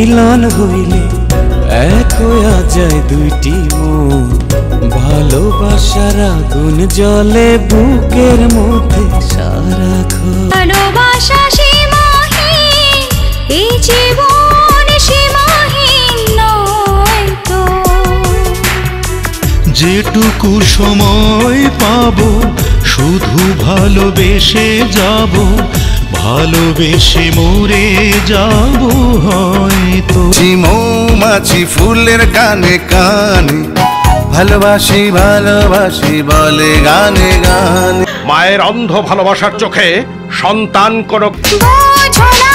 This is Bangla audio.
মিলন হইলে এক হইয়া যায় দুইটি মন। ভালোবাসার আগুন জ্বলে বুকের মধ্যে সারাক্ষণ। ভালোবাসা সীমাহীন, এই জীবন সীমাহীন নয় তো। যেটুকু সময় পাবো শুধু ভালোবেসে যাব, ভালোবেসে মরে যাব হয়তো। মৌমাছি ফুলের গানে গানে ভালোবাসি ভালোবাসি বলে গানে গানে। মায়ের অন্ধ ভালোবাসার চোখে সন্তান কোনো বোঝো না